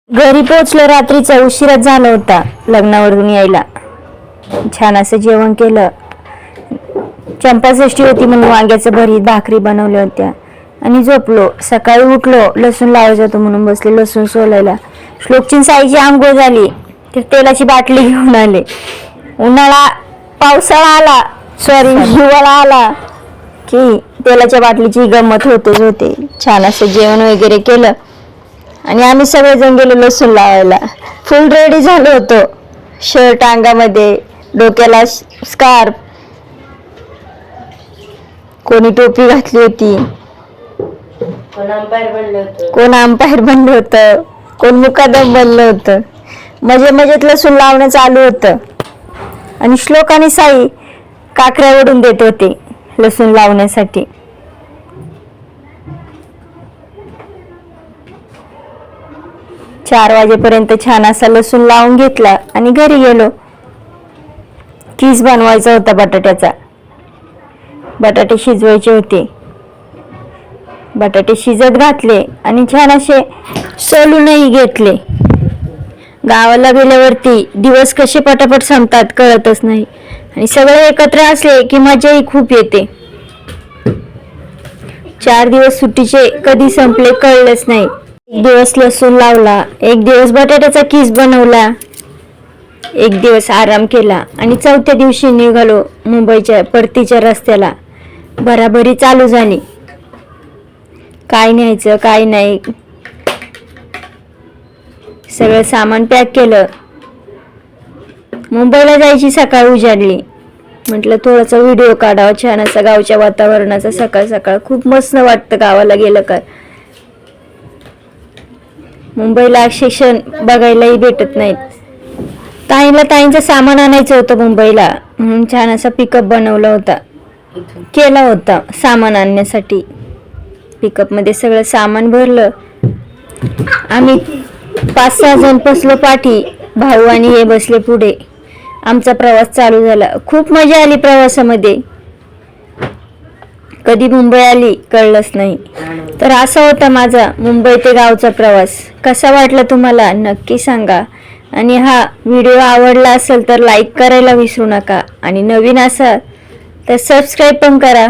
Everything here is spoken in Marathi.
घरी पोहोचलो, रात्रीचा उशीरच झाला होता लग्नावरून यायला. छान असं जेवण केलं. चंपाषष्ठी होती म्हणून वांग्याचं भरीत भाकरी बनवल्या होत्या आणि झोपलो. सकाळी उठलो, लसूण लावायचं जातो म्हणून बसले लसूण सोलायला. श्लोकची साईची आंघोळ झाली तर तेलाची बाटली घेऊन आले. पावसाळा आला, सॉरी हिवाळा आला की तेलाच्या बाटलीची गंमत होते. छान असं जेवण वगैरे केलं आणि आम्ही सगळेजण गेलो लसूण लावायला. फुल रेडी झालो होतो, शर्ट अंगामध्ये, डोक्याला स्कार्फ, कोणी टोपी घातली होती, कोण अंपायर बनलं होतं, कोण मुकादम बनलं होतं. मजेत लसूण लावणं चालू होतं आणि श्लोक आणि साई काकऱ्या ओढून देत होते लसूण लावण्यासाठी. चार वाजेपर्यंत छान असा लसूण लावून घेतला आणि घरी गेलो. कीस बनवायचा होता बटाट्याचा. बटाटे शिजवायचे होते. बटाटे शिजत घातले आणि छान असे सोलूनही घेतले. गावाला गेल्यावरती दिवस कसे पटापट संपतात कळतच नाही आणि सगळे एकत्र असले की मजाही खूप येते. 4 दिवस सुट्टीचे कधी संपले कळलेच नाही. एक दिवस लसूण लावला, एक दिवस बटाट्याचा कीस बनवला, एक दिवस आराम केला आणि 4थ्या दिवशी निघालो मुंबईच्या परतीच्या रस्त्याला. भराभरी चालू झाली. काय न्यायचं काय नाही सगळं सामान पॅक केलं. मुंबईला जायची सकाळ उजाडली. म्हटलं थोडासा व्हिडिओ काढावा छान असा गावच्या वातावरणाचा. सकाळ सकाळ खूप मस्त वाटतं गावाला गेलं का. मुंबईला असे क्षण बघायलाही भेटत नाहीत. ताईंचं सामान आणायचं होतं मुंबईला म्हणून छान असा पिकअप बनवला होता, केला होता सामान आणण्यासाठी. पिकअप मध्ये सगळं सामान भरलं. आम्ही 5-6 जण बसलो पाठी, भाऊ आणि हे बसले पुढे. आमचा प्रवास चालू झाला. खूप मजा आली प्रवासामध्ये. कधी मुंबई आली कळलंच नाही. तर असा होता माझा मुंबई ते गावचा प्रवास. कसा वाटला तुम्हाला नक्की सांगा आणि हा व्हिडिओ आवडला असेल तर लाईक करायला विसरू नका आणि नवीन असाल तर सबस्क्राईब पण करा.